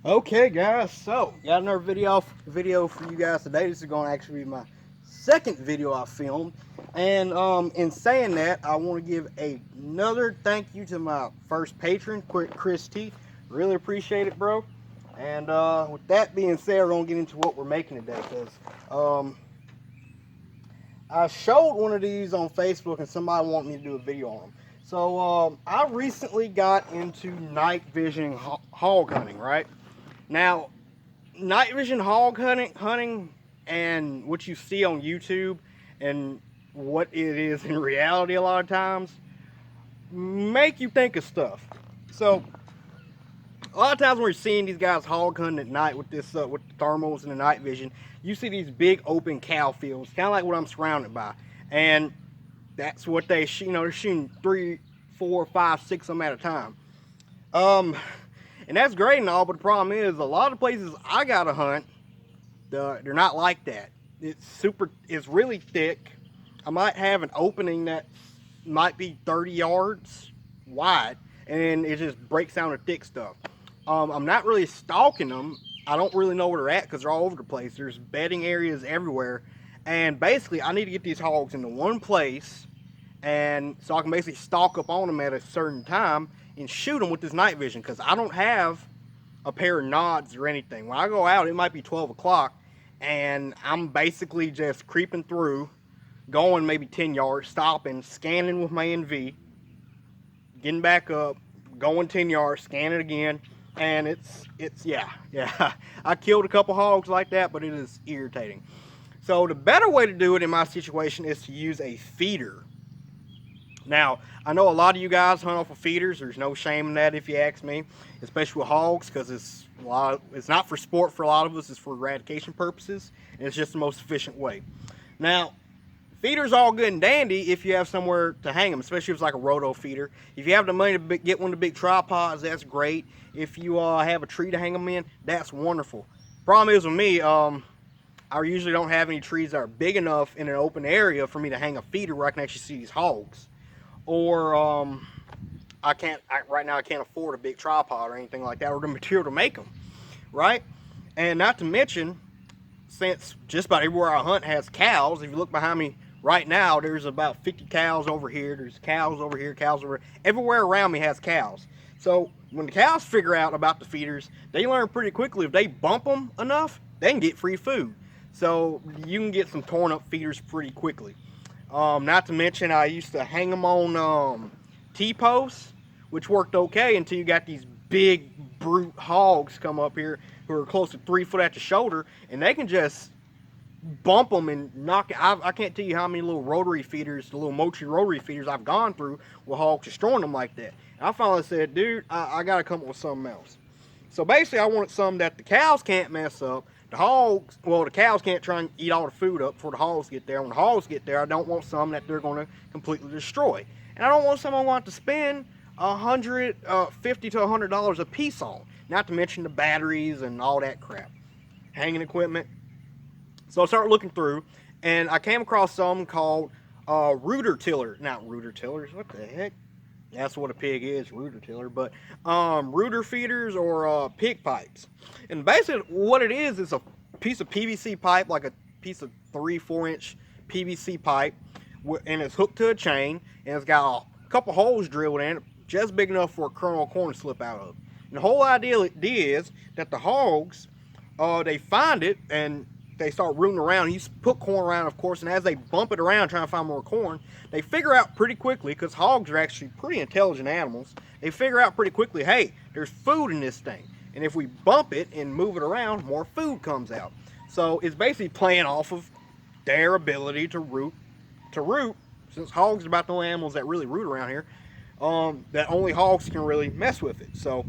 Okay, guys, so got another video for you guys today. This is going to actually be my second video I filmed, and in saying that, I want to give another thank you to my first patron, Chris T. Really appreciate it, bro. And with that being said, we're gonna get into what we're making today, because I showed one of these on Facebook, and somebody wanted me to do a video on them. So I recently got into night vision hog hunting, right? Now, night vision hog hunting and what you see on YouTube and what it is in reality a lot of times make you think of stuff. So a lot of times when you're seeing these guys hog hunting at night with this with the thermals and the night vision, you see these big open cow fields, kind of like what I'm surrounded by, and that's what they shoot. You know, they're shooting 3, 4, 5, 6 of them at a time. Um, and that's great and all, but the problem is a lot of places I gotta hunt, they're not like that. It's really thick. I might have an opening that might be 30 yards wide, and it just breaks down the thick stuff. I'm not really stalking them. I don't really know where they're at because they're all over the place. There's bedding areas everywhere, and basically I need to get these hogs into one place, and so I can basically stalk up on them at a certain time and shoot them with this night vision, because I don't have a pair of nods or anything. When I go out, it might be 12 o'clock, and I'm basically just creeping through, going maybe 10 yards, stopping, scanning with my NV, getting back up, going 10 yards, scanning again, and yeah. I killed a couple hogs like that, but it is irritating. So the better way to do it in my situation is to use a feeder. Now, I know a lot of you guys hunt off of feeders. There's no shame in that if you ask me, especially with hogs, because it's not for sport for a lot of us. It's for eradication purposes, and it's just the most efficient way. Now, feeders all good and dandy if you have somewhere to hang them, especially if it's like a roto feeder. If you have the money to get one of the big tripods, that's great. If you have a tree to hang them in, that's wonderful. Problem is with me, I usually don't have any trees that are big enough in an open area for me to hang a feeder where I can actually see these hogs. Or right now I can't afford a big tripod or anything like that, or the material to make them, right? And not to mention, since just about everywhere I hunt has cows, if you look behind me right now, there's about 50 cows over here, there's cows over here, cows over here. Everywhere around me has cows. So when the cows figure out about the feeders, they learn pretty quickly if they bump them enough, they can get free food. So you can get some torn up feeders pretty quickly. Not to mention, I used to hang them on T-posts, which worked okay until you got these big brute hogs come up here who are close to 3 foot at the shoulder, and they can just bump them and knock it. I can't tell you how many little rotary feeders, the little Mochi rotary feeders I've gone through with hogs destroying them like that. And I finally said, dude, I got to come up with something else. So basically, I wanted something that the cows can't mess up. The cows can't try and eat all the food up before the hogs get there. When the hogs get there, I don't want something that they're going to completely destroy. And I don't want someone want to spend $50 to $100 a piece on. Not to mention the batteries and all that crap. Hanging equipment. So I started looking through, and I came across something called rooter tiller. Not rooter tillers, what the heck? That's what a pig is, rooter tiller. But rooter feeders or pig pipes. And basically what it is a piece of PVC pipe, like a piece of 3-4 inch PVC pipe, and it's hooked to a chain, and it's got a couple holes drilled in it, just big enough for a kernel of corn to slip out of. And the whole idea is that the hogs, they find it, and they start rooting around. You put corn around, of course, and as they bump it around trying to find more corn, they figure out pretty quickly, because hogs are actually pretty intelligent animals, they figure out pretty quickly, hey, there's food in this thing. And if we bump it and move it around, more food comes out. So it's basically playing off of their ability to root, since hogs are about the only animals that really root around here, that only hogs can really mess with it. So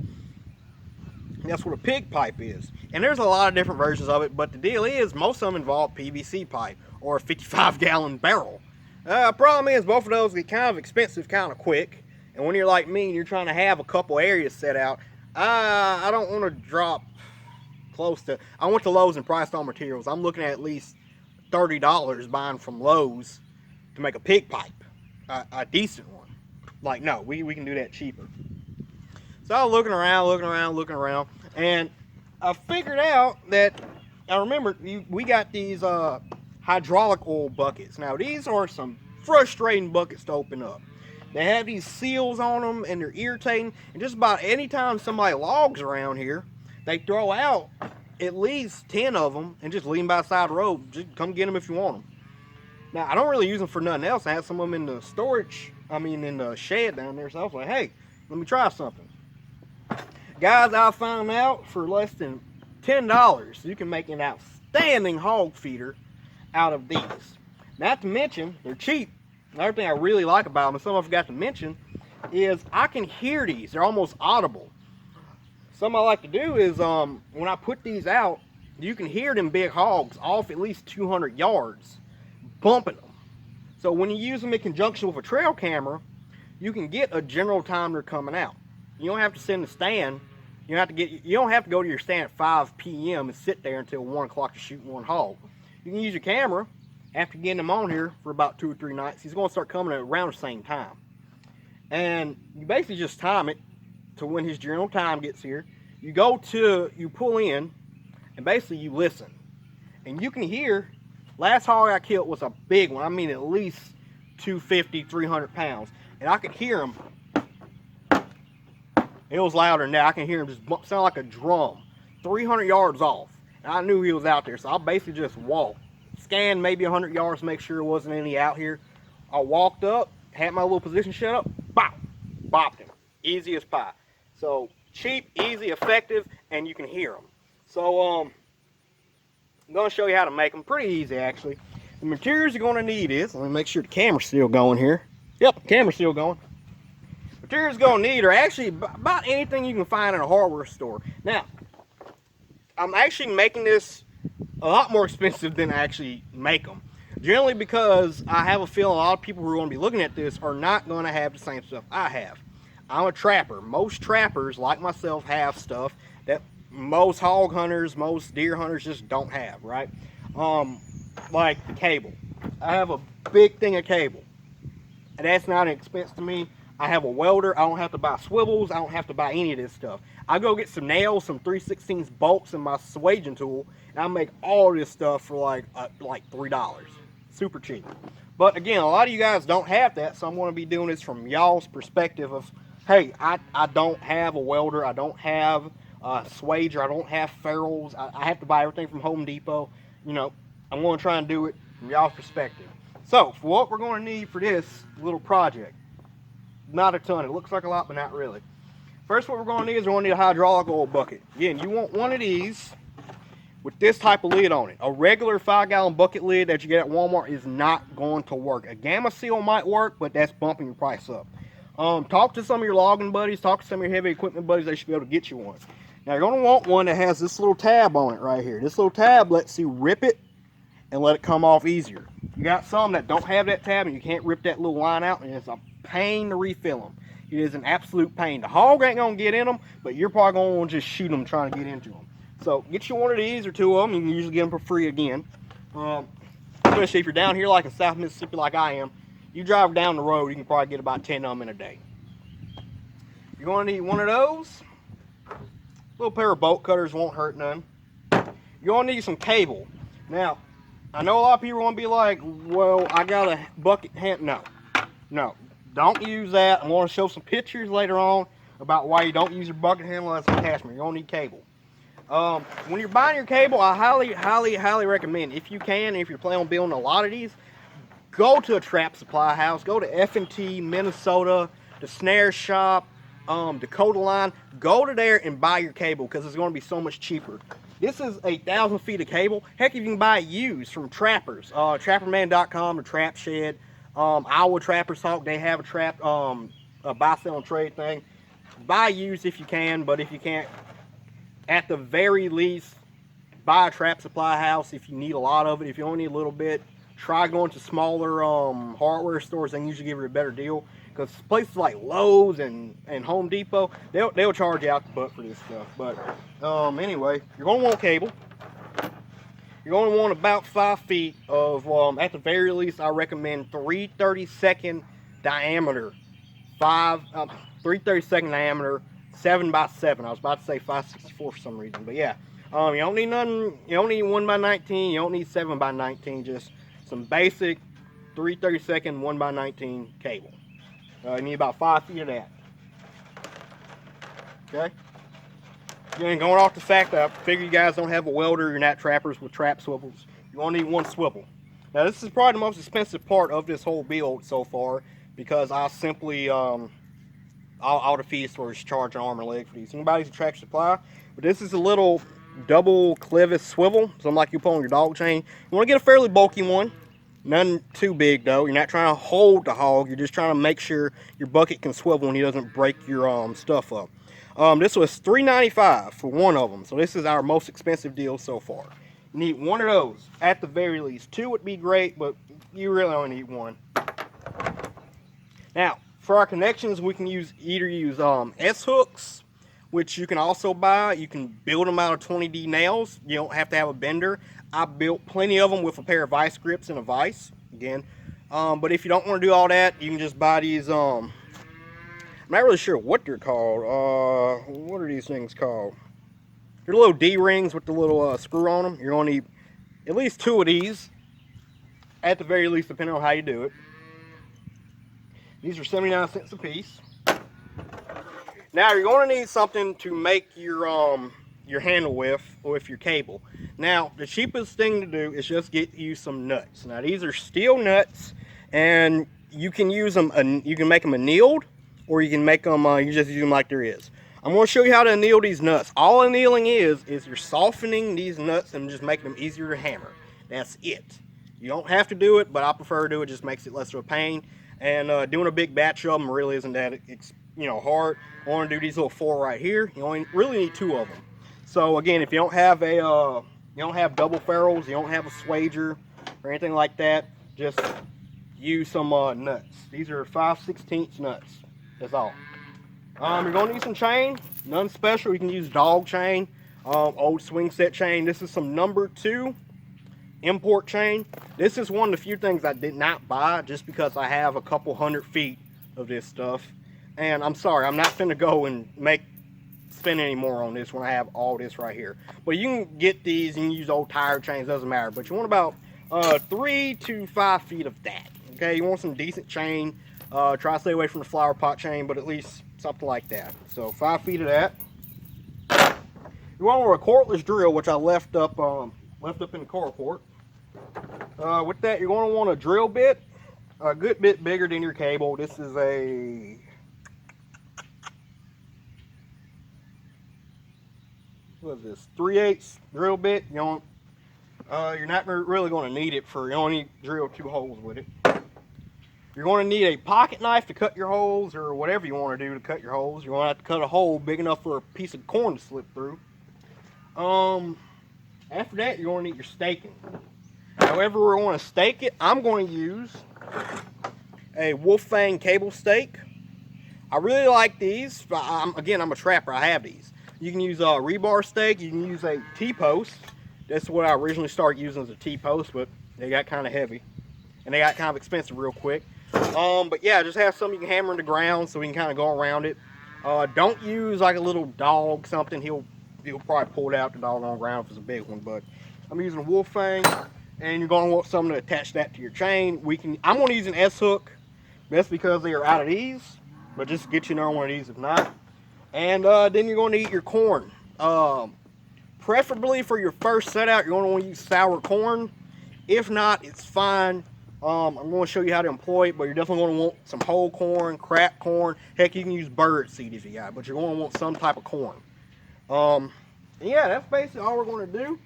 that's what a pig pipe is. And there's a lot of different versions of it, but the deal is most of them involve PVC pipe or a 55-gallon barrel. Problem is both of those get kind of expensive kind of quick, and when you're like me and you're trying to have a couple areas set out, I don't want to drop close to, I went to Lowe's and priced all materials. I'm looking at least $30 buying from Lowe's to make a pig pipe, a decent one. Like, no, we can do that cheaper. So I was looking around, and I figured out that, I remember we got these hydraulic oil buckets. Now these are some frustrating buckets to open up. They have these seals on them and they're irritating. And just about any time somebody logs around here, they throw out at least 10 of them and just leave them by the side of the road. Just come get them if you want them. Now I don't really use them for nothing else. I had some of them in the storage, in the shed down there. So I was like, hey, let me try something. Guys, I found out for less than $10, you can make an outstanding hog feeder out of these. Not to mention, they're cheap. Another thing I really like about them, and something I forgot to mention, is I can hear these. They're almost audible. Something I like to do is, when I put these out, you can hear them big hogs off at least 200 yards, bumping them. So when you use them in conjunction with a trail camera, you can get a general time they're coming out. You don't have to sit in the stand. You don't have to go to your stand at 5 p.m. and sit there until 1 o'clock to shoot one hog. You can use your camera. After getting him on here for about 2 or 3 nights, he's going to start coming at around the same time. And you basically just time it to when his general time gets here. You pull in, and basically you listen. And you can hear, last hog I killed was a big one. At least 250, 300 pounds. And I could hear him. It was louder than that. I can hear him just sound like a drum, 300 yards off. And I knew he was out there, so I basically just walked. Scanned maybe 100 yards to make sure there wasn't any out here. I walked up, had my little position set up, bop, bopped him. Easy as pie. So cheap, easy, effective, and you can hear them. So I'm going to show you how to make them. Pretty easy actually. The materials you're going to need is, let me make sure the camera's still going here. Yep, the camera's still going. Materials you're going to need are actually about anything you can find in a hardware store. Now, I'm actually making this a lot more expensive than I actually make them. Generally because I have a feeling a lot of people who are going to be looking at this are not going to have the same stuff I have. I'm a trapper. Most trappers, like myself, have stuff that most hog hunters, most deer hunters just don't have, right? Like cable. I have a big thing of cable. And that's not an expense to me. I have a welder. I don't have to buy swivels. I don't have to buy any of this stuff. I go get some nails, some 3/16 bolts, and my swaging tool, and I make all this stuff for like $3. Super cheap. But again, a lot of you guys don't have that, so I'm going to be doing this from y'all's perspective of, hey, I don't have a welder. I don't have a swager. I don't have ferrules. I have to buy everything from Home Depot. I'm going to try and do it from y'all's perspective. So, for what we're going to need for this little project, not a ton. It looks like a lot, but not really. First, what we're going to need is we're going to need a hydraulic oil bucket. Again, you want one of these with this type of lid on it. A regular 5-gallon bucket lid that you get at Walmart is not going to work. A Gamma Seal might work, but that's bumping your price up. Talk to some of your logging buddies. Talk to some of your heavy equipment buddies. They should be able to get you one. Now, you're going to want one that has this little tab on it right here. This little tab lets you rip it and let it come off easier. You got some that don't have that tab and you can't rip that little line out, and it's a pain to refill them. It is an absolute pain. The hog ain't gonna get in them, but you're probably gonna want to just shoot them trying to get into them. So get you one of these or 2 of them. You can usually get them for free again. Especially if you're down here like in South Mississippi like I am, you drive down the road, you can probably get about 10 of them in a day. You're gonna need one of those. A little pair of bolt cutters won't hurt none. You're gonna need some cable. Now, I know a lot of people are gonna be like, well, I got a bucket hand. No, don't use that. I'm going to show some pictures later on about why you don't use your bucket handle as an attachment. You're going to need cable. When you're buying your cable, I highly recommend, if you can, if you're planning on building a lot of these, go to a trap supply house. Go to F&T, Minnesota, the Snare Shop, Dakota Line. Go to there and buy your cable because it's going to be so much cheaper. This is 1,000 feet of cable. Heck, you can buy it used from trappers. Trapperman.com, the Trap Shed. Iowa Trappers Talk, they have a trap, a buy, sell, and trade thing. Buy used if you can, but if you can't, at the very least, buy a trap supply house if you need a lot of it. If you only need a little bit, try going to smaller hardware stores. They can usually give you a better deal. Because places like Lowe's and Home Depot, they'll charge you out the butt for this stuff. But anyway, you're going to want cable. You're going to want about 5 feet of, at the very least, I recommend 3/32 diameter, 3/32 diameter 7x7. I was about to say 564 for some reason, but yeah. You don't need nothing. You don't need 1x19. You don't need 7x19. Just some basic 3/32 1x19 cable. You need about 5 feet of that. Okay. Again, going off the fact that I figure you guys don't have a welder, you're not trappers with trap swivels. You only need one swivel. Now this is probably the most expensive part of this whole build so far, because I simply all the feed stores charge an arm and leg for these. Anybody's a Tractor Supply, but this is a little double clevis swivel, something like you put on your dog chain. You want to get a fairly bulky one, nothing too big though. You're not trying to hold the hog, you're just trying to make sure your bucket can swivel and he doesn't break your stuff up. This was $3.95 for one of them, so this is our most expensive deal so far. You need one of those at the very least. 2 would be great, but you really only need 1. Now, for our connections, we can either use S-hooks, which you can also buy. You can build them out of 20D nails. You don't have to have a bender. I built plenty of them with a pair of vice grips and a vise, again. But if you don't want to do all that, you can just buy these, I'm not really sure what they're called. What are these things called? They're little D-rings with the little screw on them. You're going to need at least 2 of these, at the very least, depending on how you do it. These are 79 cents a piece. Now you're going to need something to make your handle with your cable. Now the cheapest thing to do is just get you some nuts. Now these are steel nuts, and you can use them. You can make them annealed, or you can make them. You just use them like there is. I'm going to show you how to anneal these nuts. All annealing is you're softening these nuts and just making them easier to hammer. That's it. You don't have to do it, but I prefer to do it. Just makes it less of a pain. And doing a big batch of them really isn't that hard. I want to do these little 4 right here. You only really need 2 of them. So again, if you don't have double ferrules, you don't have a swager or anything like that, just use some nuts. These are 5/16 nuts. That's all. You're going to need some chain. None special. You can use dog chain, old swing set chain. This is some number 2 import chain. This is one of the few things I did not buy just because I have a couple 100 feet of this stuff. And I'm sorry, I'm not finna go and spend any more on this when I have all this right here. But you can get these and use old tire chains, doesn't matter. But you want about 3 to 5 feet of that. Okay, you want some decent chain. Try to stay away from the flower pot chain, but at least something like that. So 5 feet of that. You want a cordless drill, which I left up in the carport. With that, you're going to want a drill bit, a good bit bigger than your cable. This is a what is this? 3/8 drill bit. You're not really going to need it for. You only drill 2 holes with it. You're going to need a pocket knife to cut your holes, or whatever you want to do to cut your holes. You're going to have to cut a hole big enough for a piece of corn to slip through. After that, you're going to need your staking. However we want to stake it, I'm going to use a wolf fang cable stake. I really like these. Again, I'm a trapper. I have these. You can use a rebar stake. You can use a T-post. That's what I originally started using as a T-post, but they got kind of heavy. And they got kind of expensive real quick. But yeah, just have something you can hammer in the ground so we can kind of go around it. Don't use like a little dog something. He'll probably pull it out the dog on the ground if it's a big one. But I'm using a wolf fang. And you're going to want something to attach that to your chain. I'm going to use an S-hook. That's because they are out of these. But just get you another one of these if not. And then you're going to eat your corn. Preferably for your first set out, you're going to want to use sour corn. If not, it's fine. I'm going to show you how to employ it, but you're definitely going to want some whole corn, cracked corn. Heck, you can use bird seed if you got it, but you're going to want some type of corn. Yeah, that's basically all we're going to do.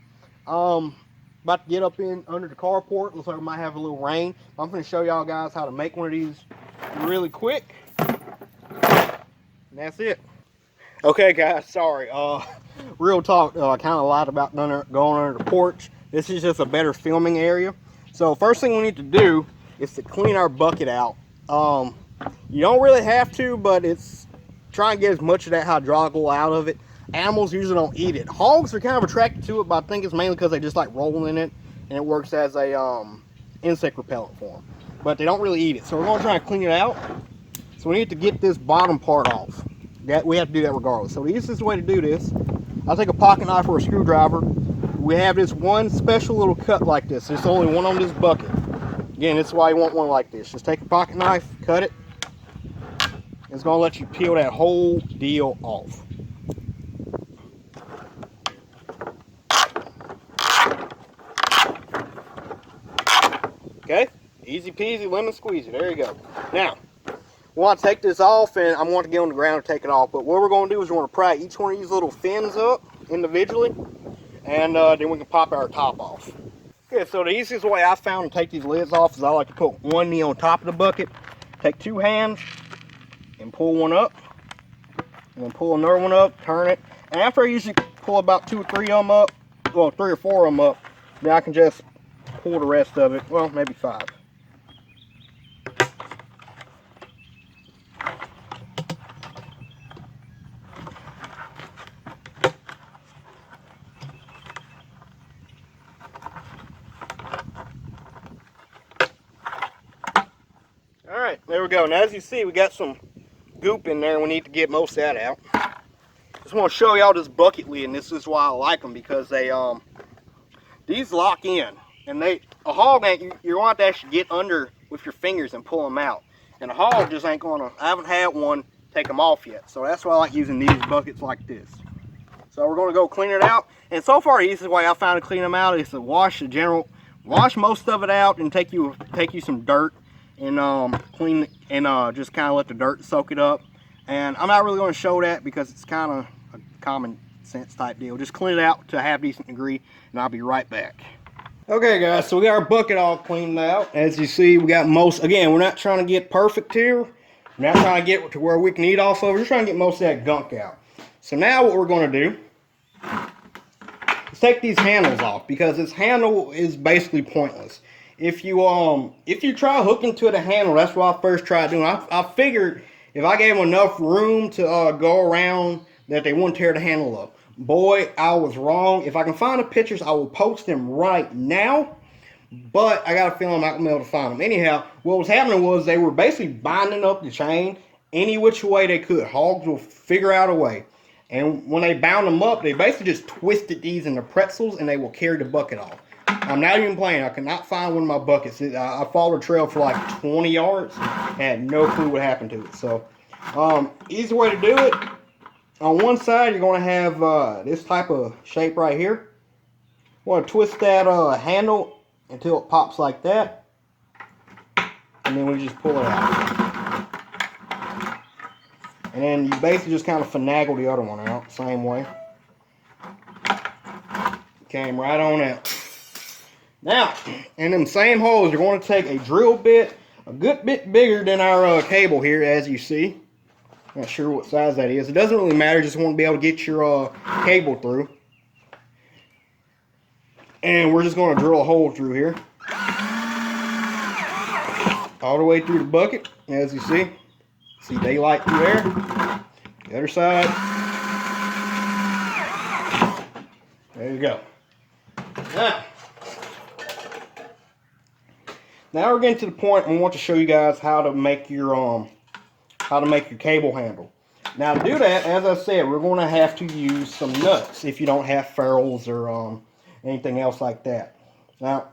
About to get up in under the carport. Looks like we might have a little rain. I'm going to show y'all guys how to make one of these really quick. And that's it. Okay guys, sorry. Real talk, I kind of lied about going under the porch. This is just a better filming area. So first thing we need to do is to clean our bucket out. You don't really have to, but it's try and get as much of that hydraulic oil out of it. Animals usually don't eat it. Hogs are kind of attracted to it, but I think it's mainly because they just like rolling in it, and it works as a insect repellent for them. But they don't really eat it. So we're going to try and clean it out. So we need to get this bottom part off. we have to do that regardless. So the easiest way to do this, I'll take a pocket knife or a screwdriver. We have this one special little cut like this. There's only one on this bucket. Again, this is why you want one like this. Just take a pocket knife, cut it. It's going to let you peel that whole deal off. Okay, easy peasy, lemon squeezy. There you go. Now, we want to take this off, and I'm going to get on the ground and take it off. But what we're going to do is we're going to pry each one of these little fins up individually, and then we can pop our top off. Okay, so the easiest way I found to take these lids off is I like to put one knee on top of the bucket, take two hands, and pull one up, and then pull another one up, turn it. And after I usually pull about 2 or 3 of them up, well, 3 or 4 of them up, then I can just pull the rest of it, well, maybe 5. Alright, there we go. Now as you see, we got some goop in there and we need to get most of that out. Just want to show y'all this bucket lid, and this is why I like them, because they these lock in, and a hog ain't, you're going to have to actually get under with your fingers and pull them out. And a hog just ain't going to, I haven't had one take them off yet. So that's why I like using these buckets like this. So we're going to go clean it out. And so far the easiest way I found to clean them out is to wash most of it out and take you some dirt and clean and just kind of let the dirt soak it up. And I'm not really going to show that because it's kind of a common sense type deal. Just clean it out to a half-decent degree, and I'll be right back. Okay guys, so we got our bucket all cleaned out. As you see, we got most, again, we're not trying to get perfect here. We're not trying to get to where we can eat off of. We're just trying to get most of that gunk out. So now what we're going to do is take these handles off, because this handle is basically pointless. If you try hooking to the handle, that's what I first tried doing. I figured if I gave them enough room to go around that they wouldn't tear the handle up. Boy, I was wrong. If I can find the pictures, I will post them right now. But I got a feeling I'm not going to be able to find them. Anyhow, what was happening was they were basically binding up the chain any which way they could. Hogs will figure out a way. And when they bound them up, they basically just twisted these into pretzels, and they will carry the bucket off. I'm not even playing. I could not find one of my buckets. I followed a trail for like 20 yards. Had no clue what happened to it. So, easy way to do it. On one side, you're going to have this type of shape right here. You want to twist that handle until it pops like that. And then we just pull it out. And then you basically just kind of finagle the other one out. Same way. Came right on out. Now, in them same holes, you're going to take a drill bit, a good bit bigger than our cable here, as you see. Not sure what size that is. It doesn't really matter. Just want to be able to get your cable through. And we're just going to drill a hole through here. All the way through the bucket, as you see. See daylight through there. The other side. There you go. Now we're getting to the point I want to show you guys how to make your cable handle. Now to do that, as I said, we're going to have to use some nuts if you don't have ferrules or anything else like that. Now,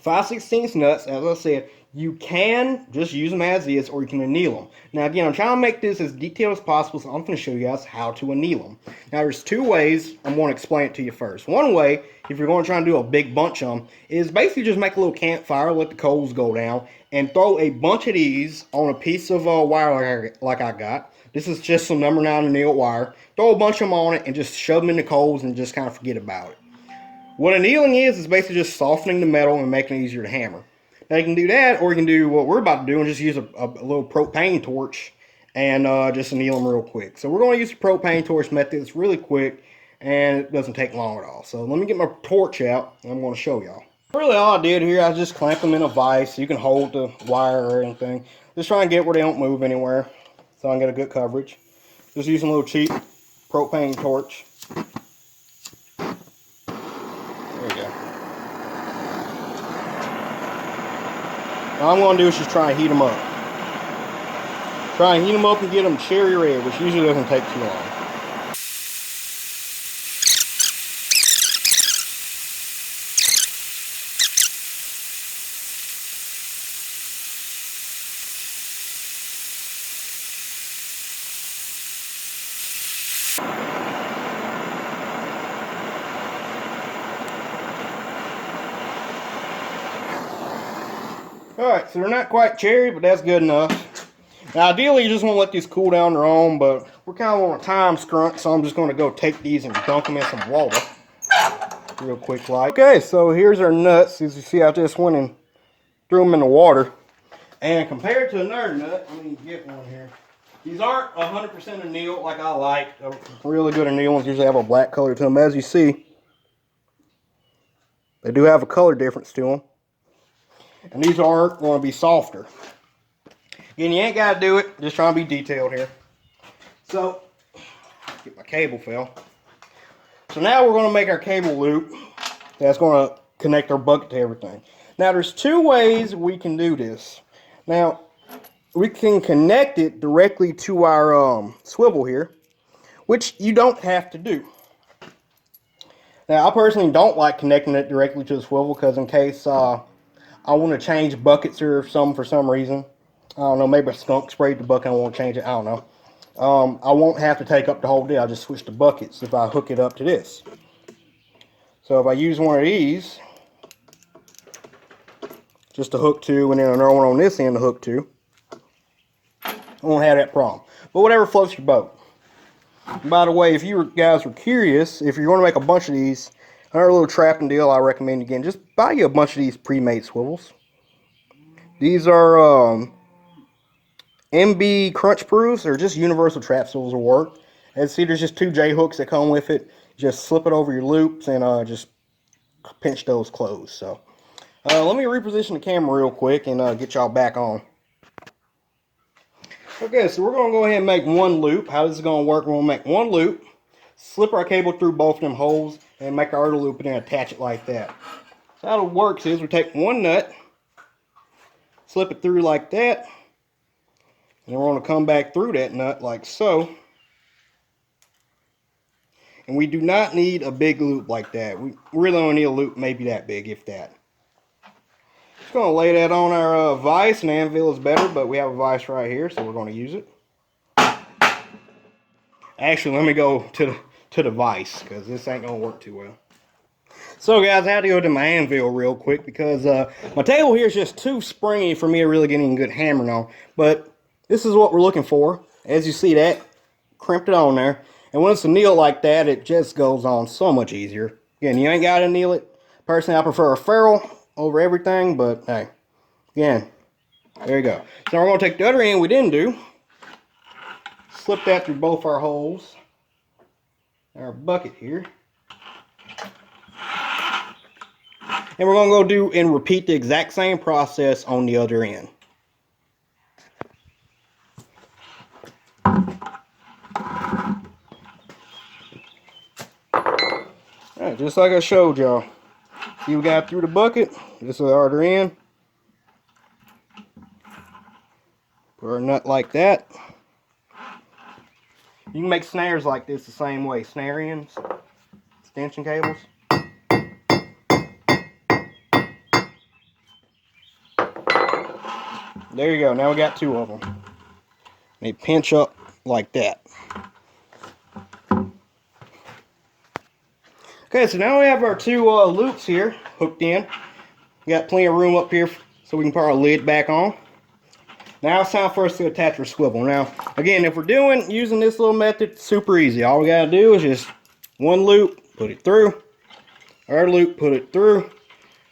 5/16 nuts, as I said, you can just use them as is, or you can anneal them. Now again, I'm trying to make this as detailed as possible, so I'm going to show you guys how to anneal them. Now there's 2 ways. I'm going to explain it to you first. One way, if you're going to try and do a big bunch of them, is basically just make a little campfire, let the coals go down, and throw a bunch of these on a piece of wire like I got. This is just some number 9 annealed wire. Throw a bunch of them on it and just shove them in the coals and just kind of forget about it. What annealing is basically just softening the metal and making it easier to hammer. Now you can do that, or you can do what we're about to do and just use a little propane torch and just anneal them real quick. So we're going to use the propane torch method. It's really quick and it doesn't take long at all. So let me get my torch out and I'm going to show y'all. Really all I did here, I just clamped them in a vise. You can hold the wire or anything. Just try and get where they don't move anywhere so I can get a good coverage. Just using a little cheap propane torch. All I'm going to do is just try and heat them up. Try and heat them up and get them cherry red, which usually doesn't take too long. Alright, so they're not quite cherry, but that's good enough. Now, ideally, you just want to let these cool down their own, but we're kind of on a time scrunch, so I'm just going to go take these and dunk them in some water. Real quick like. Okay, so here's our nuts. As you see, I just went and threw them in the water. And compared to another nut, let me get one here. These aren't 100% annealed like I like. Really good annealed ones usually have a black color to them. As you see, they do have a color difference to them. And these aren't going to be softer. Again, you ain't got to do it. Just trying to be detailed here. So, get my cable fell. So now we're going to make our cable loop that's going to connect our bucket to everything. Now there's two ways we can do this. Now, we can connect it directly to our swivel here, which you don't have to do. Now, I personally don't like connecting it directly to the swivel because in case I want to change buckets or something for some reason. I don't know, maybe a skunk sprayed the bucket, I want to change it, I don't know. I won't have to take up the whole deal. I'll just switch the buckets if I hook it up to this. So if I use one of these, just to hook to, and then another one on this end to hook to, I won't have that problem. But whatever floats your boat. And by the way, if you guys were curious, if you're going to make a bunch of these, another little trapping deal I recommend again, just buy you a bunch of these pre-made swivels. These are MB crunch proofs, or just universal trap swivels will work. As you see, there's just 2 J hooks that come with it. Just slip it over your loops and just pinch those closed. So let me reposition the camera real quick and get y'all back on. Okay, so we're going to go ahead and make one loop. How this is going to work, we're going to make one loop, slip our cable through both of them holes, and make our other loop and then attach it like that. So how it works is we take one nut, slip it through like that, and we're going to come back through that nut like so. And we do not need a big loop like that. We really only need a loop maybe that big, if that. Just going to lay that on our vise. An anvil is better, but we have a vise right here, so we're going to use it. Actually, let me go to the vise, because this ain't going to work too well. So guys, I had to go to my anvil real quick, because my table here is just too springy for me to really get any good hammering on. But this is what we're looking for. As you see that, crimped it on there. And when it's annealed like that, it just goes on so much easier. Again, you ain't got to anneal it. Personally, I prefer a ferrule over everything, but hey, again, there you go. So now we're going to take the other end we didn't do, slip that through both our holes, our bucket here, and we're going to go do and repeat the exact same process on the other end. Alright, just like I showed y'all. See, we got through the bucket. This is the other end. Put our nut like that. You can make snares like this the same way. Snare ends, extension cables. There you go. Now we got 2 of them. They pinch up like that. Okay, so now we have our 2 loops here hooked in. We got plenty of room up here so we can put our lid back on. Now it's time for us to attach our swivel. Now, again, if we're using this little method, super easy. All we got to do is just one loop, put it through. Our loop, put it through.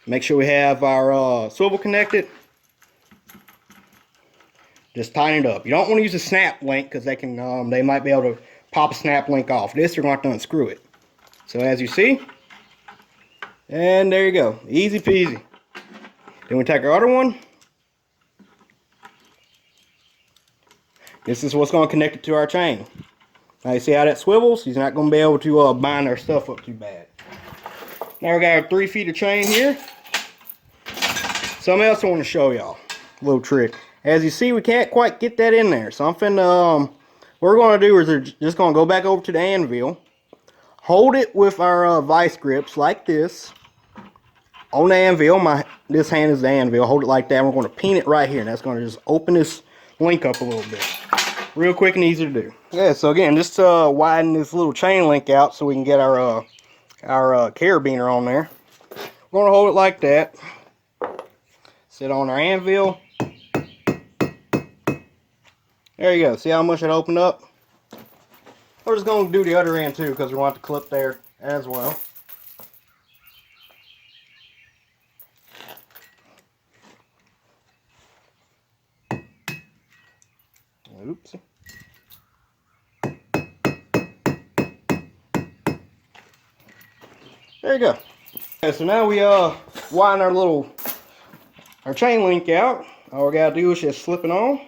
Make sure we have our swivel connected. Just tighten it up. You don't want to use a snap link because they might be able to pop a snap link off. This, you're going to have to unscrew it. So as you see, and there you go, easy peasy. Then we take our other one. This is what's going to connect it to our chain. Now you see how that swivels? He's not going to be able to bind our stuff up too bad. Now we got our 3 feet of chain here. Something else I want to show y'all. A little trick. As you see, we can't quite get that in there. So I'm finna, what we're gonna do is we're just gonna go back over to the anvil, hold it with our vice grips like this on the anvil. This hand is the anvil. Hold it like that. And we're gonna pin it right here, and that's gonna just open this link up a little bit. Real quick and easy to do. Yeah. So again, just widen this little chain link out so we can get our carabiner on there. We're gonna hold it like that. Sit on our anvil. There you go. See how much it opened up? We're just going to do the other end too because we want the clip there as well. Oopsie. There you go. Okay, so now we widen our chain link out. All we gotta do is just slip it on.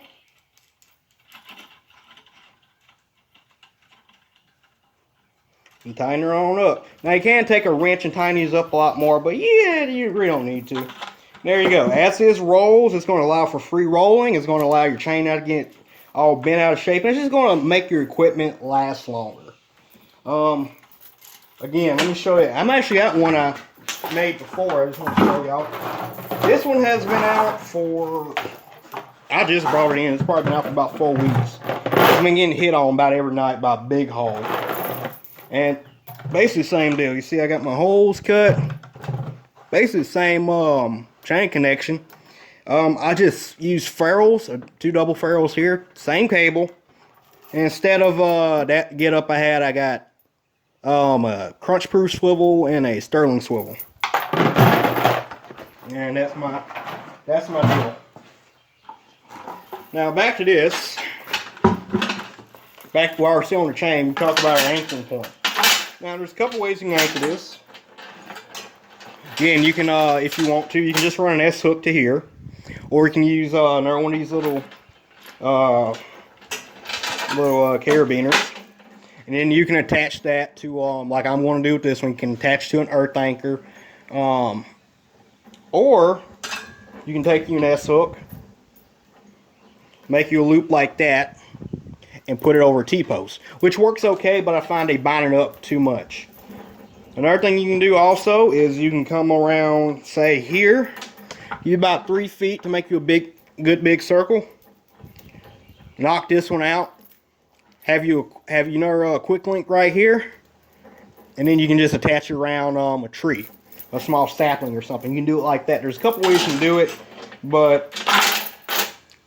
And tighten her on up. Now you can take a wrench and tighten these up a lot more, but yeah, you really don't need to. There you go. As this rolls, it's going to allow for free rolling. It's going to allow your chain not to get all bent out of shape. And it's just going to make your equipment last longer. Again, let me show you. I'm actually got one I made before. I just want to show y'all. This one has been out for, I just brought it in. It's probably been out for about 4 weeks. I've been getting hit on about every night by a big hog. And basically the same deal. You see I got my holes cut. Basically the same chain connection. I just use ferrules, 2 double ferrules here, same cable. And instead of that get up I had, I got a crunch proof swivel and a sterling swivel. And that's my deal. Now back to this. Back to our cylinder chain, we talked about our anchoring point. Now there's a couple ways you can anchor this. Again, you can, if you want to, you can just run an S hook to here, or you can use another one of these little carabiners, and then you can attach that to, like I'm going to do with this one. You can attach to an earth anchor, or you can take you an S hook, make you a loop like that, and put it over a T-post, which works okay, but I find they bind it up too much. Another thing you can do also is you can come around, say here, you about 3 feet to make you a good big circle. Knock this one out. Have you another quick link right here, and then you can just attach it around a tree, a small sapling or something. You can do it like that. There's a couple ways you can do it, but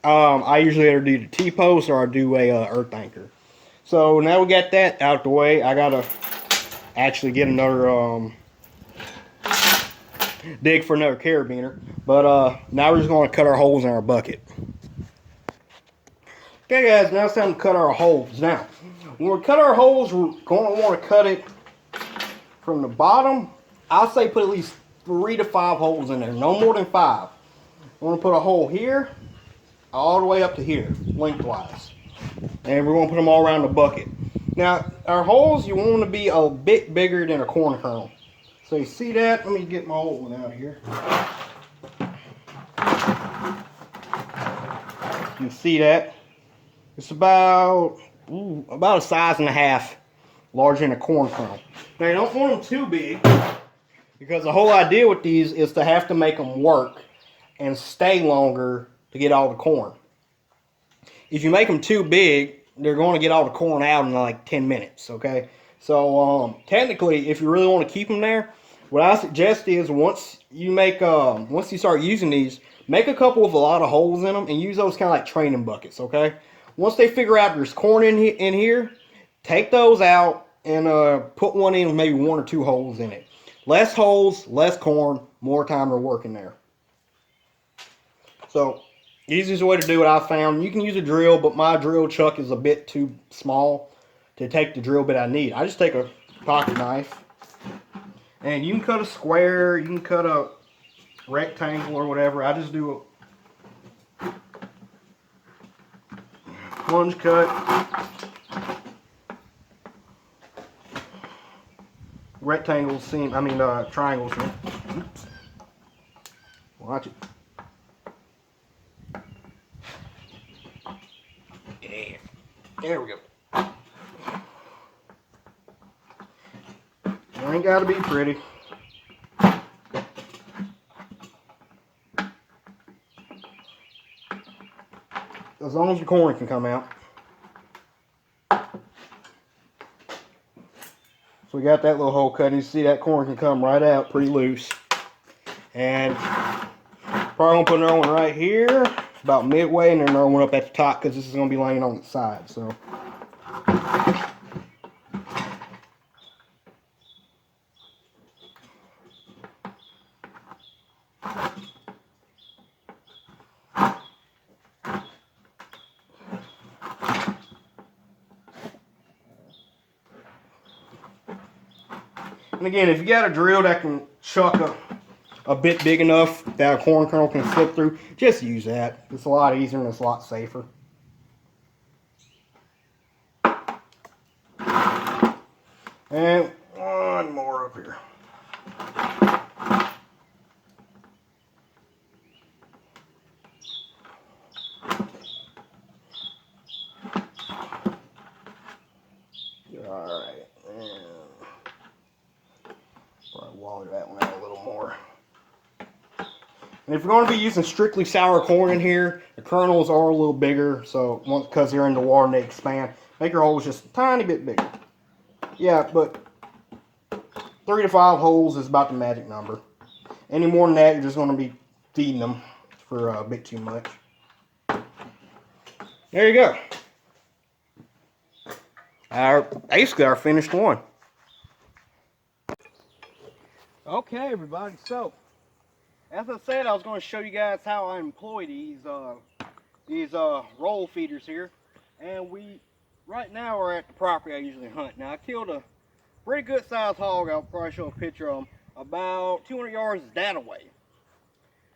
I usually either do the T-post or I do a earth anchor. So now we got that out the way. I gotta actually get another dig for another carabiner. But now we're just gonna cut our holes in our bucket. Okay guys, now it's time to cut our holes. Now, when we cut our holes, we're gonna want to cut it from the bottom. I'll say put at least 3 to 5 holes in there, no more than 5. We're gonna put a hole here, all the way up to here, lengthwise. And we're going to put them all around the bucket. Now, our holes, you want them to be a bit bigger than a corn kernel. So you see that? Let me get my old one out of here. You can see that? It's about a size and a half larger than a corn kernel. Now, you don't want them too big, because the whole idea with these is to have to make them work and stay longer to get all the corn. If you make them too big, they're going to get all the corn out in like 10 minutes, okay? So technically, if you really want to keep them there, what I suggest is once you start using these, make a couple with a lot of holes in them and use those kind of like training buckets, okay? Once they figure out there's corn in here, take those out and put one in with maybe 1 or 2 holes in it. Less holes, less corn, more time they're working there. So, easiest way to do it I found, you can use a drill, but my drill chuck is a bit too small to take the drill bit I need. I just take a pocket knife, and you can cut a square, you can cut a rectangle or whatever. I just do a plunge cut. Rectangles triangles. Oops. Watch it. There we go. It ain't got to be pretty. As long as the corn can come out. So we got that little hole cut. You see that corn can come right out pretty loose. And probably gonna put another one right here, about midway, and then another one up at the top because this is gonna be laying on the side. So. And again, if you got a drill that can chuck a bit big enough that a corn kernel can slip through, just use that. It's a lot easier and it's a lot safer. And one more up here. Alright. Probably water that one out a little more. And if you're going to be using strictly sour corn in here, the kernels are a little bigger, so because they're in the water and they expand, make your holes just a tiny bit bigger. Yeah, but 3 to 5 holes is about the magic number. Any more than that, you're just going to be feeding them for a bit too much. There you go. Basically our finished one. Okay, everybody, so as I said, I was going to show you guys how I employ these roll feeders here, and we right now are at the property I usually hunt. Now I killed a pretty good sized hog. I'll probably show a picture of him, about 200 yards that away,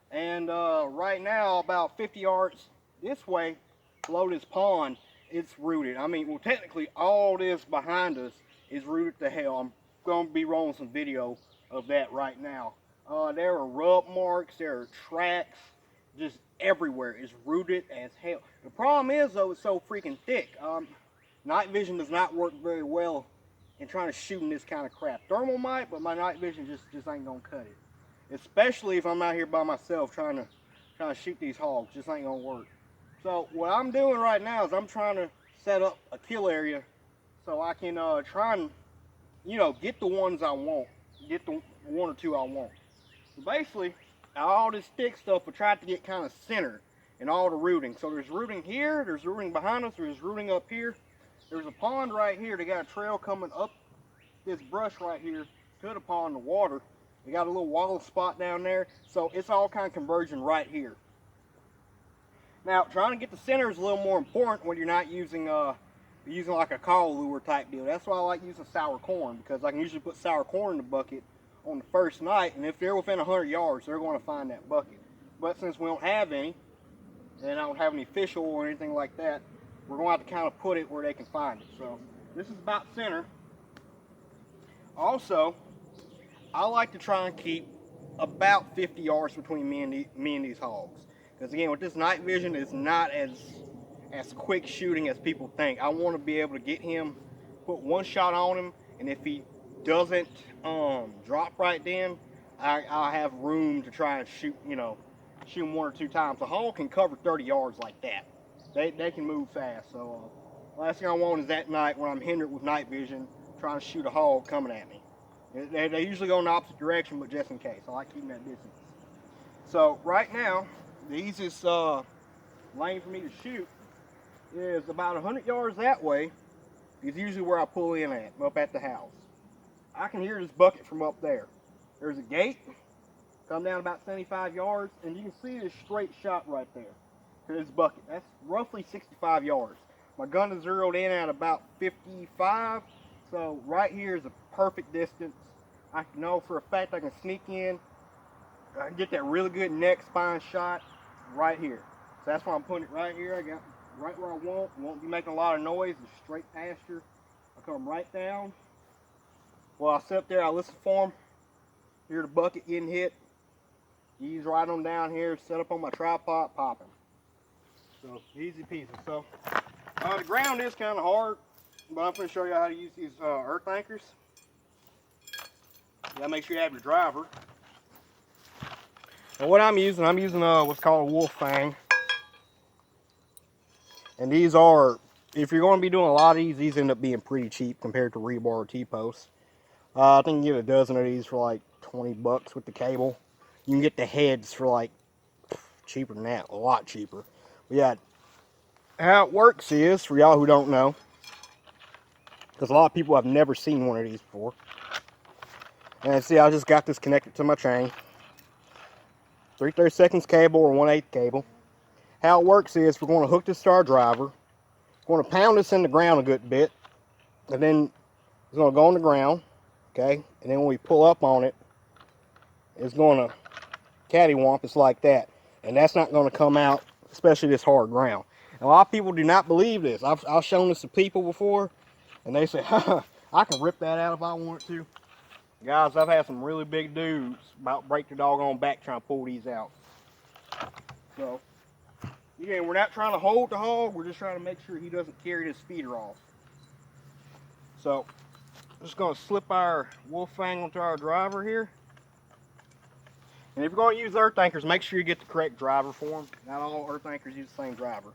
and right now about 50 yards this way below this pond, it's rooted. I mean, well, technically all this behind us is rooted to hell. I'm going to be rolling some video of that right now. There are rub marks, there are tracks, just everywhere. It's rooted as hell. The problem is, though, it's so freaking thick. Night vision does not work very well in trying to shoot in this kind of crap. Thermal might, but my night vision just ain't gonna cut it. Especially if I'm out here by myself trying to shoot these hogs. Just ain't gonna work. So what I'm doing right now is I'm trying to set up a kill area so I can try and, you know, get the ones I want. Get the 1 or 2 I want. So basically, all this thick stuff will try to get kind of centered in all the rooting. So there's rooting here, there's rooting behind us, there's rooting up here. There's a pond right here. They got a trail coming up this brush right here to the pond, the water. They got a little wall spot down there. So it's all kind of converging right here. Now, trying to get the center is a little more important when you're not using like a call lure type deal. That's why I like using sour corn, because I can usually put sour corn in the bucket on the first night, and if they're within 100 yards, they're going to find that bucket. But since we don't have any, and I don't have any fish oil or anything like that, we're going to have to kind of put it where they can find it. So this is about center. Also, I like to try and keep about 50 yards between me and these hogs. Because again, with this night vision, it's not as quick shooting as people think. I want to be able to get him, put one shot on him, and if he doesn't drop right then, I'll have room to try and shoot, you know, shoot him 1 or 2 times. The hog can cover 30 yards like that. They can move fast. So last thing I want is that night when I'm hindered with night vision, trying to shoot a hog coming at me. They usually go in the opposite direction, but just in case, I like keeping that distance. So right now, the easiest lane for me to shoot is about 100 yards that way. Is usually where I pull in at, up at the house. I can hear this bucket from up there. There's a gate, come down about 75 yards, and you can see this straight shot right there to this bucket. That's roughly 65 yards. My gun is zeroed in at about 55, so right here is a perfect distance. I know for a fact I can sneak in, I can get that really good neck spine shot right here. So that's why I'm putting it right here. I got right where I won't be making a lot of noise. It's straight pasture. I come right down. Well, I sit up there, I listen for them. Hear the bucket getting hit. Ease right on down here, set up on my tripod, pop him. So easy peasy. So The ground is kind of hard, but I'm going to show you how to use these earth anchors. You gotta make sure you have your driver. And what I'm using what's called a wolf fang. And these are, if you're going to be doing a lot of these end up being pretty cheap compared to rebar or T-posts. I think you get a dozen of these for like 20 bucks with the cable. You can get the heads for like cheaper than that, a lot cheaper. But yeah, how it works is, for y'all who don't know, because a lot of people have never seen one of these before. And see, I just got this connected to my chain. 3/32 cable or 1/8 cable. How it works is we're going to hook this to our driver. We're going to pound this in the ground a good bit. And then it's going to go on the ground. Okay? And then when we pull up on it, it's going to cattywomp. It's like that. And that's not going to come out, especially this hard ground. And a lot of people do not believe this. I've shown this to people before. And they say, I can rip that out if I want to. Guys, I've had some really big dudes about break their doggone back trying to pull these out. So, again, we're not trying to hold the hog. We're just trying to make sure he doesn't carry this feeder off. So, I'm just going to slip our wolf fang onto our driver here. And if you're going to use earth anchors, make sure you get the correct driver for them. Not all earth anchors use the same driver.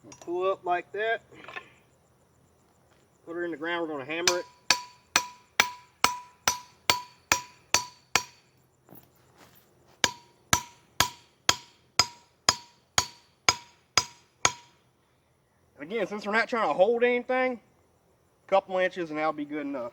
We'll pull up like that. Put her in the ground. We're going to hammer it. Again, since we're not trying to hold anything, a couple inches and that'll be good enough.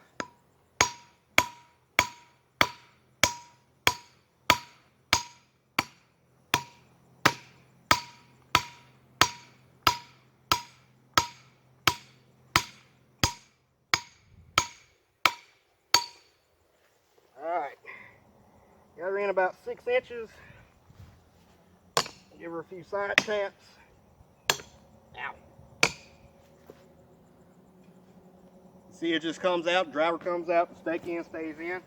Alright, got her in about 6 inches. Give her a few side taps. Ow. See, it just comes out, the driver comes out, the stake in stays in.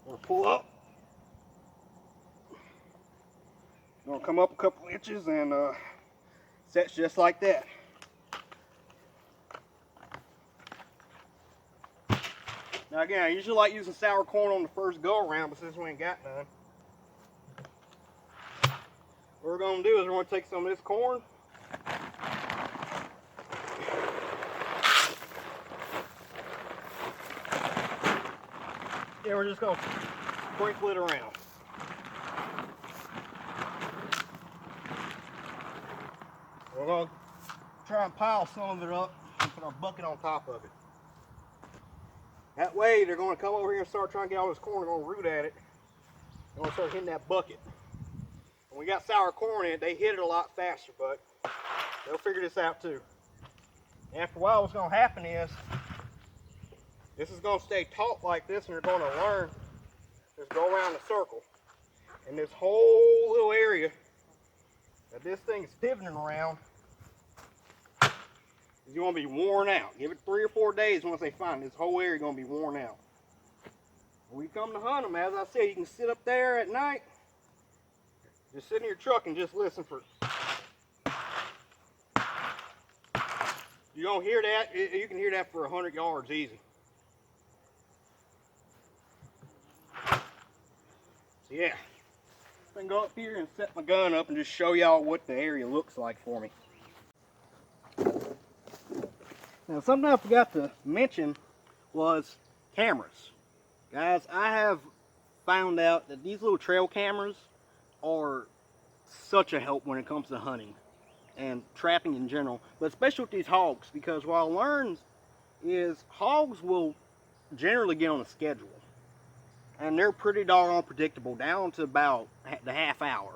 We'll pull up. Gonna come up a couple inches and sets just like that. Now again, I usually like using sour corn on the first go around, but since we ain't got none, what we're gonna do is we're gonna take some of this corn. And we're just going to sprinkle it around. We're going to try and pile some of it up and put our bucket on top of it. That way they're going to come over here and start trying to get all this corn. They're going to root at it. They're going to start hitting that bucket. When we got sour corn in it, they hit it a lot faster, but they'll figure this out too. After a while, what's going to happen is this is going to stay taut like this, and you're going to learn just go around the circle. And this whole little area that this thing is pivoting around is going to be worn out. Give it 3 or 4 days once they find it. This whole area is going to be worn out. When we come to hunt them, as I said, you can sit up there at night, just sit in your truck and just listen for. You don't hear that? You can hear that for 100 yards easy. So yeah, I can go up here and set my gun up and just show y'all what the area looks like for me. Now, something I forgot to mention was cameras. Guys, I have found out that these little trail cameras are such a help when it comes to hunting and trapping in general, but especially with these hogs, because what I learned is hogs will generally get on a schedule. And they're pretty doggone predictable, down to about the half hour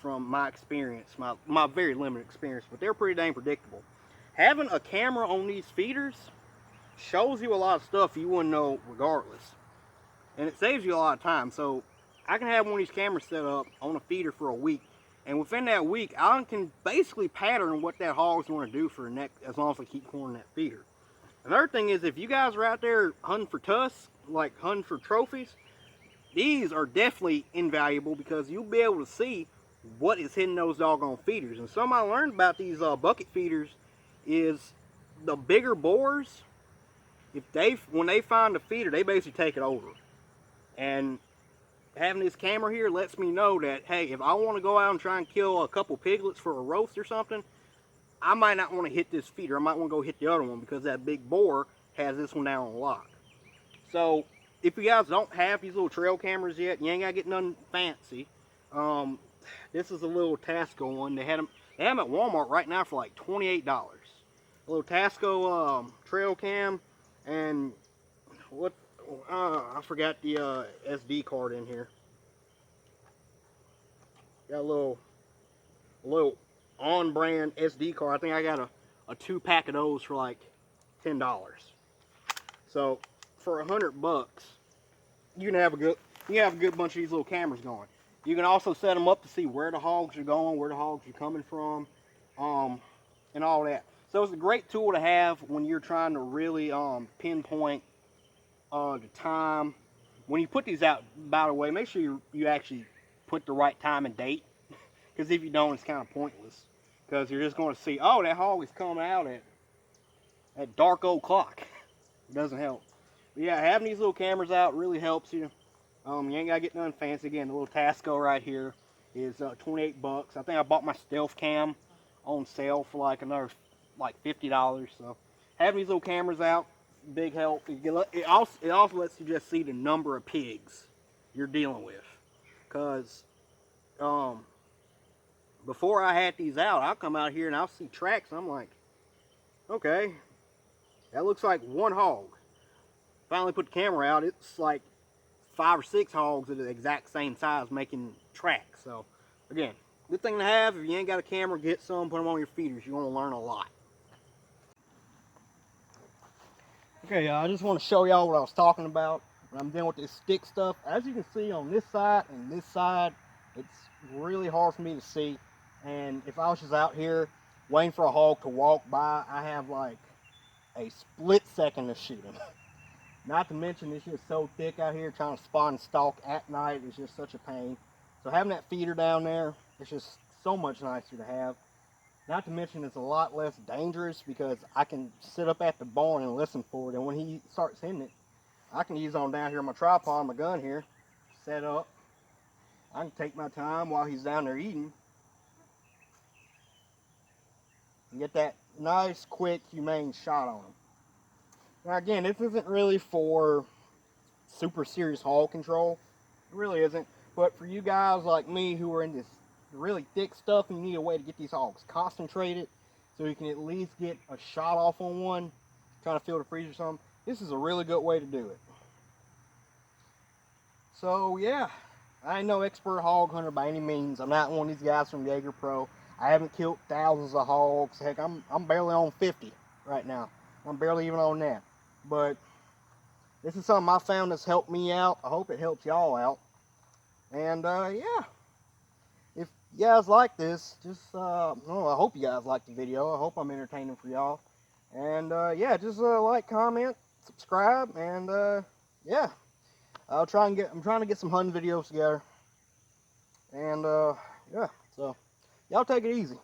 from my experience, my very limited experience, but they're pretty dang predictable. Having a camera on these feeders shows you a lot of stuff you wouldn't know regardless. And it saves you a lot of time. So I can have one of these cameras set up on a feeder for a week, and within that week, I can basically pattern what that hog's going to do for the next, as long as I keep corn that feeder. Another thing is, if you guys are out there hunting for tusks, like hunting for trophies, these are definitely invaluable because you'll be able to see what is hitting those doggone feeders. And something I learned about these bucket feeders is the bigger boars, when they find a feeder, they basically take it over. And having this camera here lets me know that, hey, if I want to go out and try and kill a couple piglets for a roast or something, I might not want to hit this feeder. I might want to go hit the other one because that big boar has this one down on lock. So if you guys don't have these little trail cameras yet, you ain't got to get nothing fancy. This is a little Tasco one. They have them at Walmart right now for like $28. A little Tasco trail cam, and what? I forgot the SD card in here. Got a little on-brand SD card. I think I got a 2-pack of those for like $10. So for $100, you can have a good bunch of these little cameras going. You can also set them up to see where the hogs are going, where the hogs are coming from, and all that. So it's a great tool to have when you're trying to really pinpoint the time. When you put these out, by the way, make sure you actually put the right time and date, because if you don't, it's kind of pointless, because you're just going to see, oh, that hog is coming out at dark old clock. It doesn't help. But yeah, having these little cameras out really helps you. You ain't got to get nothing fancy. Again, the little Tasco right here is $28. I think I bought my stealth cam on sale for like another $50. So having these little cameras out, big help. It also lets you just see the number of pigs you're dealing with. Because before I had these out, I'll come out here and I'll see tracks. And I'm like, okay, that looks like one hog. Finally put the camera out, it's like 5 or 6 hogs that are the exact same size making tracks. So again, good thing to have. If you ain't got a camera, get some, put them on your feeders. You're going to learn a lot. Okay, I just want to show y'all what I was talking about when I'm dealing with this stick stuff. As you can see on this side and this side, it's really hard for me to see. And if I was just out here waiting for a hog to walk by, I have like a split second to shoot him. Not to mention, it's just so thick out here trying to spot and stalk at night. It's just such a pain. So having that feeder down there, it's just so much nicer to have. Not to mention, it's a lot less dangerous because I can sit up at the barn and listen for it. And when he starts hitting it, I can use on down here my tripod, my gun here, set up. I can take my time while he's down there eating and get that nice, quick, humane shot on him. Now again, this isn't really for super serious hog control. It really isn't. But for you guys like me who are in this really thick stuff and you need a way to get these hogs concentrated so you can at least get a shot off on one, trying to fill the freezer or something, this is a really good way to do it. So yeah, I ain't no expert hog hunter by any means. I'm not one of these guys from Jaeger Pro. I haven't killed thousands of hogs. Heck, I'm barely on 50 right now. I'm barely even on that. But this is something I found that's helped me out. I hope it helps y'all out. And yeah, if you guys like this, just I hope you guys like the video. I hope I'm entertaining for y'all. And yeah, just like, comment, subscribe, and yeah, I'm trying to get some hunting videos together. And yeah, so y'all take it easy.